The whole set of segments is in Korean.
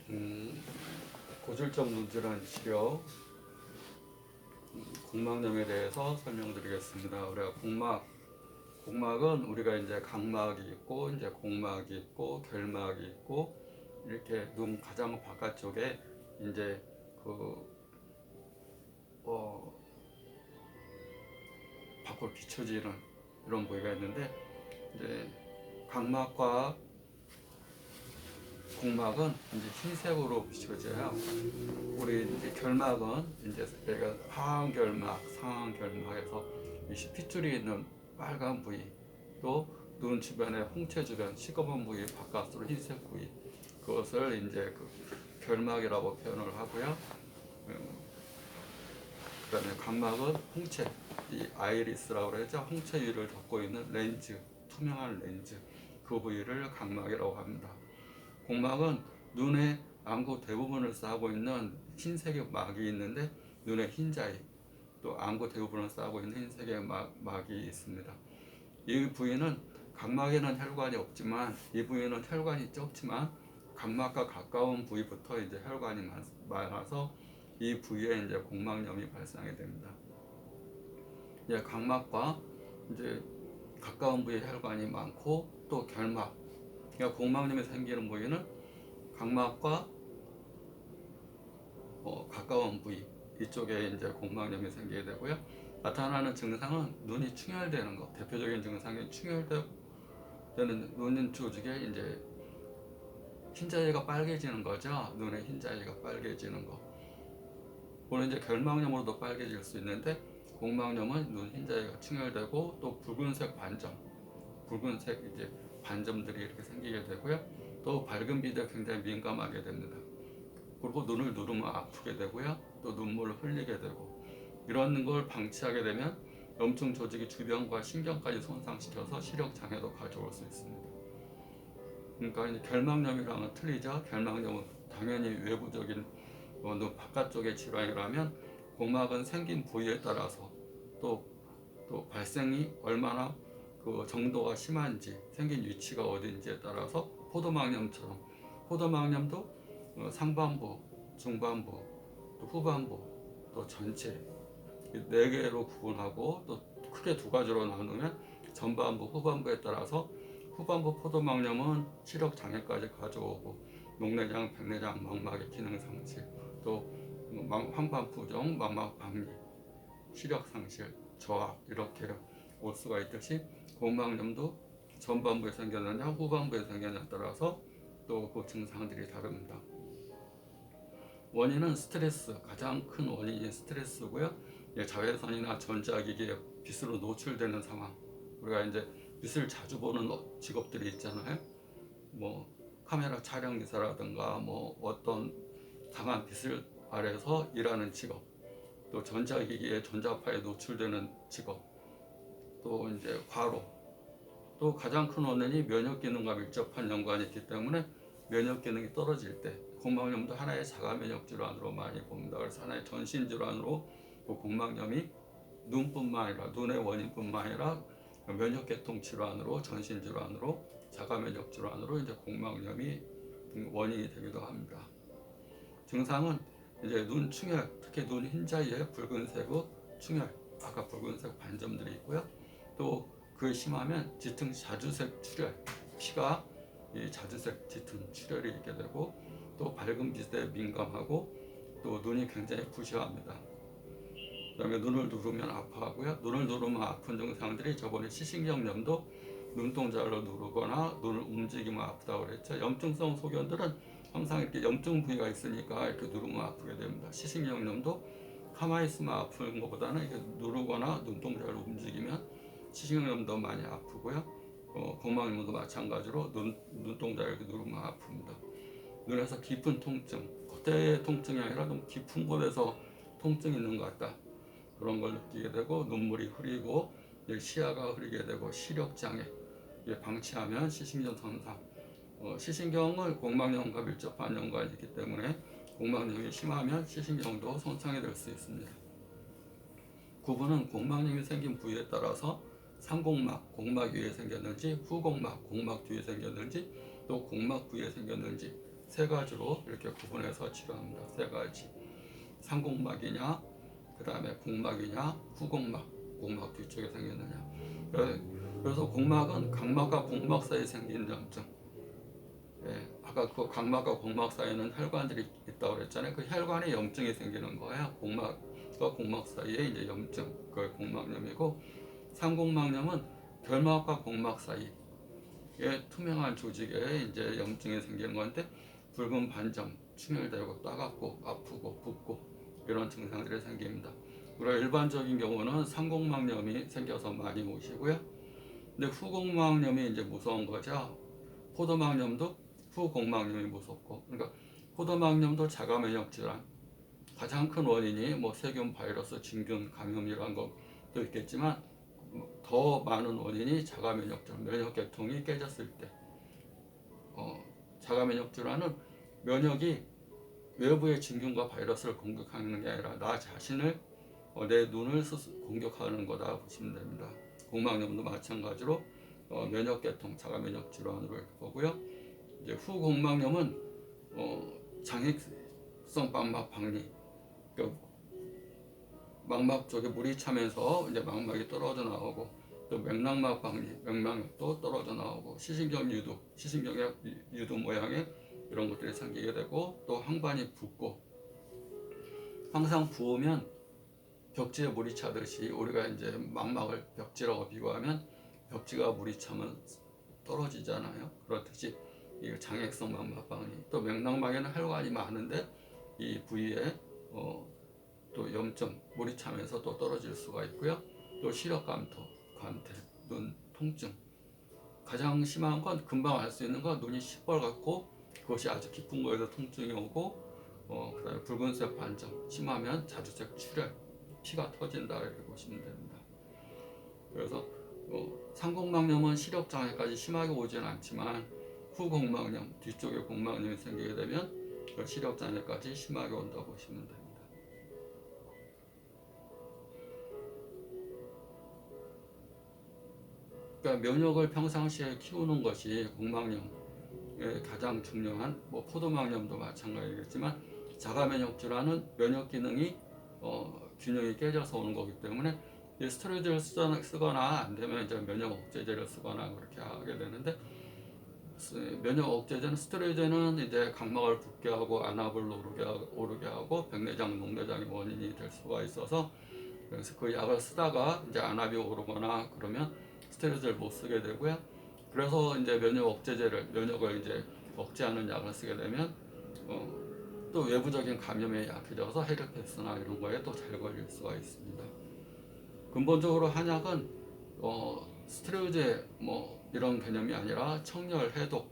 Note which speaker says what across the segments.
Speaker 1: 음, 고질적 눈질환 치료, 공막염에 대해서 설명드리겠습니다. 우리가 공막은 우리가 이제 각막이 있고, 이제 공막이 있고, 결막이 있고, 이렇게 눈 가장 바깥쪽에 이제 그, 어, 밖으로 비춰지는 이런 부위가 있는데, 이제 각막과 공막은 이제 흰색으로 비춰져요. 우리 이제 결막은 이제 얘가 하안결막, 상안결막에서 이 핏줄이 있는 빨간 부위, 또 눈 주변에 홍채 주변 시꺼먼 부위 바깥으로 흰색 부위, 그것을 이제 그 결막이라고 표현을 하고요. 그다음에 각막은 홍채, 이 아이리스라고 그러죠. 홍채 위를 덮고 있는 렌즈, 투명한 렌즈, 그 부위를 각막이라고 합니다. 공막은 눈의 안구 대부분을 싸고 있는 흰색의 막이 있는데, 눈의 흰자위, 또 안구 대부분을 싸고 있는 흰색의 막이 있습니다. 이 부위는 각막에는 혈관이 없지만, 이 부위는 혈관이 적지만 각막과 가까운 부위부터 이제 혈관이 많아서 이 부위에 이제 공막염이 발생하게 됩니다. 이제 각막과 이제 가까운 부위에 혈관이 많고, 또 결막, 그러니까 공막염이 생기는 부위는 각막과 가까운 부위, 이쪽에 이제 공막염이 생기게 되고요. 나타나는 증상은 눈이 충혈되는 것, 대표적인 증상이 충혈되는 눈 조직에 이제 흰자위가 빨개지는 거죠. 눈의 흰자위가 빨개지는 거. 물론 이제 결막염으로도 빨개질 수 있는데, 공막염은 눈 흰자위가 충혈되고, 또 붉은색 이제 반점들이 이렇게 생기게 되고요. 또 밝은 빛에 굉장히 민감하게 됩니다. 그리고 눈을 누르면 아프게 되고요. 또 눈물을 흘리게 되고, 이런 걸 방치하게 되면 염증 조직이 주변과 신경까지 손상시켜서 시력 장애도 가져올 수 있습니다. 그러니까 이제 결막염이랑은 틀리죠. 결막염은 당연히 외부적인 눈 바깥쪽의 질환이라면, 공막은 생긴 부위에 따라서 또 발생이 얼마나 그 정도가 심한지, 생긴 위치가 어딘지에 따라서 포도막염도 상반부, 중반부, 또 후반부, 또 전체 네 개로 구분하고, 또 크게 두 가지로 나누면 전반부, 후반부에 따라서 후반부 포도막염은 시력 장애까지 가져오고, 녹내장, 백내장, 망막의 기능 상실, 또 황반부종, 망막 박리, 시력 상실, 저하 이렇게 올 수가 있듯이, 공막염도 전반부에 생겼느냐 후반부에 생겼느냐에 따라서 또 그 증상들이 다릅니다. 원인은 스트레스, 가장 큰 원인이 스트레스고요. 자외선이나 전자기기에 빛으로 노출되는 상황, 우리가 이제 빛을 자주 보는 직업들이 있잖아요. 뭐 카메라 촬영 기사라든가, 뭐 어떤 강한 빛을 아래서 일하는 직업, 또 전자기기에 전자파에 노출되는 직업, 또 이제 과로, 또 가장 큰 원인이 면역 기능과 밀접한 연관이 있기 때문에 면역 기능이 떨어질 때 공막염도 하나의 자가 면역 질환으로 많이 봅니다. 그래서 하나의 전신 질환으로 그 공막염이 눈뿐만 아니라, 눈의 원인뿐만 아니라 면역 계통 질환으로, 전신 질환으로, 자가 면역 질환으로 이제 공막염이 원인이 되기도 합니다. 증상은 이제 눈 충혈, 특히 눈 흰자위에 붉은색의 충혈, 아까 붉은색 반점들이 있고요. 또 그게 심하면 짙은 자주색 출혈, 피가 이 자주색 짙은 출혈이 있게 되고, 또 밝은 빛에 민감하고, 또 눈이 굉장히 부시합니다. 그다음에 눈을 누르면 아파하고요. 눈을 누르면 아픈 증상들이, 저번에 시신경염도 눈동자를 누르거나 눈을 움직이면 아프다고 그랬죠. 염증성 소견들은 항상 이렇게 염증 부위가 있으니까 이렇게 누르면 아프게 됩니다. 시신경염도 가만히 있으면 아픈 것보다는 이렇게 누르거나 눈동자를 움직이면 시신경염도 많이 아프고요. 공막염도 마찬가지로 눈동자를 이렇게 누르면 아픕니다. 눈에서 깊은 통증, 겉의 통증이 아니라 좀 깊은 곳에서 통증이 있는 것 같다, 그런 걸 느끼게 되고, 눈물이 흐리고 시야가 흐리게 되고, 시력 장애, 방치하면 시신경 손상, 시신경은 공막염과 밀접한 연관이 있기 때문에 공막염이 심하면 시신경도 손상이 될 수 있습니다. 구분은 공막염이 생긴 부위에 따라서 상공막, 공막 위에 생겼는지, 후공막, 공막 뒤에 생겼는지, 또 공막 부위에 생겼는지, 세 가지로 이렇게 구분해서 치료합니다. 세 가지. 상곡막이냐, 그 다음에 곡막이냐, 후곡막, 곡막 뒤쪽에 생기느냐. 그래서 곡막은 각막과 곡막 사이에 생긴 염증. 예, 아까 그 각막과 곡막 사이에는 혈관들이 있다고 그랬잖아요. 그 혈관에 염증이 생기는 거예요. 곡막과 곡막 사이에 이제 염증, 그걸 곡막염이고, 상곡막염은 결막과 곡막 사이에 투명한 조직에 이제 염증이 생기는 건데, 붉은 반점, 충혈되고 따갑고 아프고 붓고 이런 증상들이 생깁니다. 그리고 일반적인 경우는 상곡막염이 생겨서 많이 오시고요. 근데 후곡막염이 이제 무서운 거죠. 포도막염도 후곡막염이 무섭고, 그러니까 포도막염도 자가면역 질환 가장 큰 원인이 뭐 세균, 바이러스, 진균 감염이라는 것도 있겠지만 더 많은 원인이 자가면역 질환, 면역계통이 깨졌을 때. 자가면역 질환은 면역이 외부의 진균과 바이러스를 공격하는 게 아니라 나 자신을 내 눈을 공격하는 거다 보시면 됩니다. 곡막염도 마찬가지로 면역계통, 자가면역 질환으로 보고요. 이제 후곡막염은 장액성 망막 박리, 그러니까 망막 쪽에 물이 차면서 이제 망막이 떨어져 나오고, 또 맥락막 박리, 맥락도 떨어져 나오고, 시신경 유두, 시신경의 유두 모양의 이런 것들이 생기게 되고, 또 항반이 붓고, 항상 부으면 벽지에 물이 차듯이 우리가 이제 망막을 벽지라고 비교하면 벽지가 물이 차면 떨어지잖아요. 그렇듯이 이 장액성 망막 박리, 또 맥락막에는 혈관이 많은데 이 부위에 또 염증, 물이 차면서 또 떨어질 수가 있고요. 또 시력감토, 감퇴, 눈 통증. 가장 심한 건 금방 알 수 있는 건 눈이 시뻘겋고 그것이 아주 깊은 거에서 통증이 오고, 그다음에 붉은색 반점, 심하면 자주색 출혈, 피가 터진다 이렇게 보시면 됩니다. 그래서 상곡막염은 시력 장애까지 심하게 오지는 않지만 후곡막염, 뒤쪽에 곡막염이 생기게 되면 시력 장애까지 심하게 온다 보시면 됩니다. 그러니까 면역을 평상시에 키우는 것이 곡막염의 가장 중요한, 뭐 포도막염도 마찬가지겠지만 자가면역 질환은 면역 기능이 균형이 깨져서 오는 거기 때문에 스테로이드를 쓰거나 안 되면 이제 면역 억제제를 쓰거나 그렇게 하게 되는데, 면역 억제제는 스테로이드는 이제 각막을 붓게 하고 안압을 오르게 하고 백내장, 녹내장의 원인이 될 수가 있어서, 그래서 그 약을 쓰다가 이제 안압이 오르거나 그러면 스테로이드를 못 쓰게 되고요. 그래서 이제 면역 억제제를, 면역을 이제 억제하는 약을 쓰게 되면 또 외부적인 감염에 약해져서 헤르페스나 이런 거에 또 잘 걸릴 수가 있습니다. 근본적으로 한약은 스테로이드 뭐 이런 개념이 아니라 청열, 해독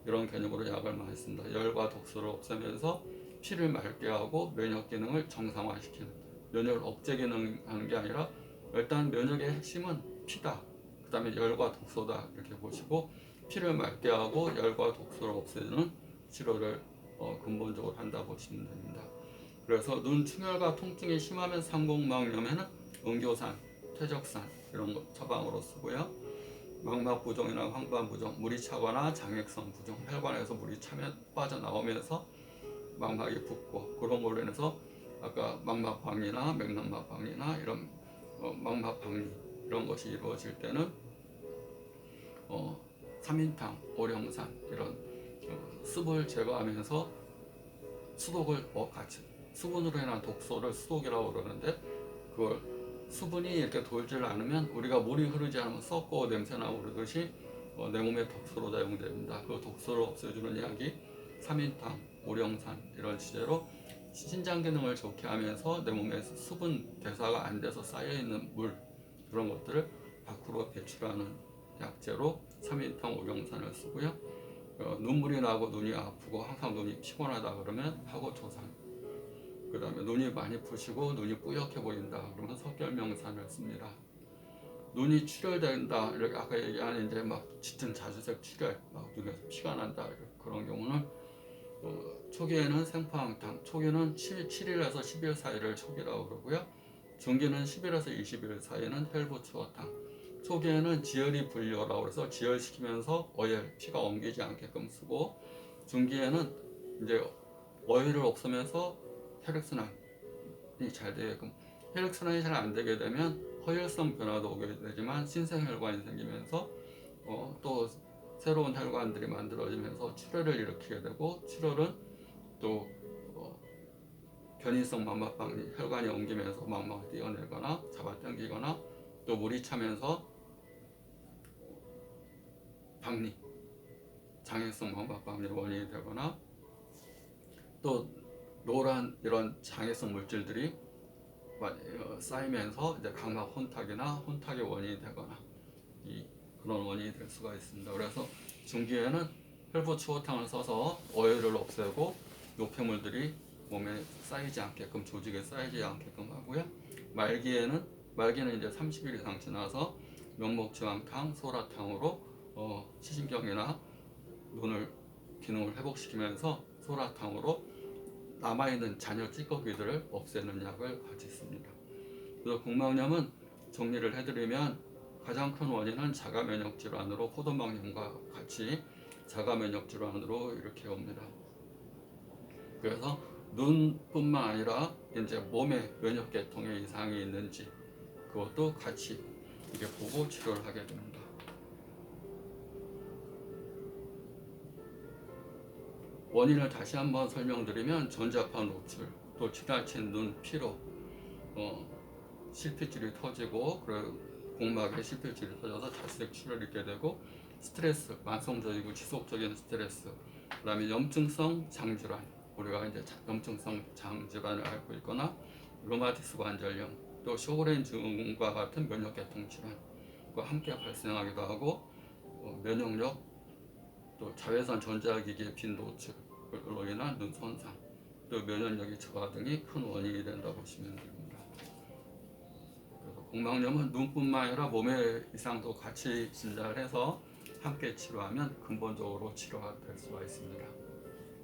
Speaker 1: 이런 개념으로 약을 많이 씁니다. 열과 독소를 없애면서 피를 맑게 하고 면역 기능을 정상화시키는, 면역을 억제 기능하는 게 아니라 일단 면역의 핵심은 피다, 그 다음에 열과 독소다 이렇게 보시고, 피를 맑게 하고 열과 독소를 없애는 치료를 근본적으로 한다 보시면 됩니다. 그래서 눈 충혈과 통증이 심하면 상곡막염에는 응교산, 퇴적산 이런 거 처방으로 쓰고요. 망막 부종이나 황반 부종, 물이 차거나 장액성 부종, 혈관에서 물이 차면 빠져나오면서 망막이 붓고, 그런 걸로 인해서 아까 망막 박리나 맥락막 박리나 이런 망막 박리 이런 것이 이루어질 때는 삼인탕, 오령산 이런 습을 제거하면서 수독을 같이, 수분으로 인한 독소를 수독이라고 그러는데, 그걸 수분이 이렇게 돌질 않으면 우리가 물이 흐르지 않으면 썩고 냄새나고 그러듯이 내 몸에 독소로 작용됩니다. 그 독소를 없애주는 약이 삼인탕, 오령산 이런 시제로 신장 기능을 좋게 하면서 내 몸에 수분 대사가 안 돼서 쌓여있는 물, 그런 것들을 밖으로 배출하는 약재로 삼인탕, 오령산을 쓰고요. 눈물이 나고 눈이 아프고 항상 눈이 피곤하다 그러면 하고초산, 그 다음에 눈이 많이 부시고 눈이 뿌옇게 보인다 그러면 석결명산을 씁니다. 눈이 출혈된다, 이렇게 아까 얘기한 이제 막 짙은 자주색 출혈, 막 눈에서 피가 난다 그런 경우는 초기에는 생포항탕, 초기는 7일에서 10일 사이를 초기라고 그러고요. 중기는 10일에서 20일 사이는 혈부추어탕. 초기에는 지혈이 분류라고 해서 지혈시키면서 어혈, 피가 옮기지 않게끔 쓰고, 중기에는 이제 어혈을 없으면서 혈액순환이 잘 되게끔, 혈액순환이 잘 안 되게 되면 허혈성 변화도 오게 되지만 신생혈관이 생기면서 또 새로운 혈관들이 만들어지면서 출혈을 일으키게 되고, 출혈은 또 변이성 망막박리, 혈관이 옮기면서 망막을 띄어내거나 잡아당기거나, 또 물이 차면서 박리, 장애성 망막박리 원인이 되거나, 또 노란 이런 장애성 물질들이 쌓이면서 이제 각막 혼탁이나 혼탁의 원인이 되거나 그런 원인이 될 수가 있습니다. 그래서 중기에는 혈부 추어탕을 써서 어혈을 없애고 노폐물들이 몸에 쌓이지 않게끔, 조직에 쌓이지 않게끔 하고요. 말기는 이제 30일 이상 지나서 명목지황탕, 소라탕으로 시신경이나 눈을 기능을 회복시키면서 소라탕으로 남아있는 잔여 찌꺼기들을 없애는 약을 같이 씁니다. 그래서 공막염은 정리를 해드리면 가장 큰 원인은 자가면역 질환으로 포도막염과 같이 자가면역 질환으로 이렇게 옵니다. 그래서 눈뿐만 아니라 이제 몸에 면역계통에 이상이 있는지 그것도 같이 이게 보고 치료를 하게 됩니다. 원인을 다시 한번 설명드리면 전자파 노출, 또 지나친 눈 피로, 실핏줄이 터지고, 그리고 공막에 실핏줄이 터져서 자색 출혈을 입게 되고, 스트레스, 만성적이고 지속적인 스트레스, 그다음에 염증성 장질환, 우리가 이제 염증성 장질환을 앓고 있거나 루마티스 관절염, 또 쇼그렌증과 같은 면역계통 질환과 함께 발생하기도 하고, 면역력, 또 자외선 전자기기의 빈노출로 인한 눈 손상, 또 면역력이 저하 등이 큰 원인이 된다고 보시면 됩니다. 그래서 공막염은 눈뿐만 아니라 몸의 이상도 같이 진단을 해서 함께 치료하면 근본적으로 치료가 될 수가 있습니다.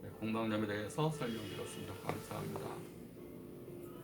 Speaker 1: 네, 공막염에 대해서 설명드렸습니다. 감사합니다.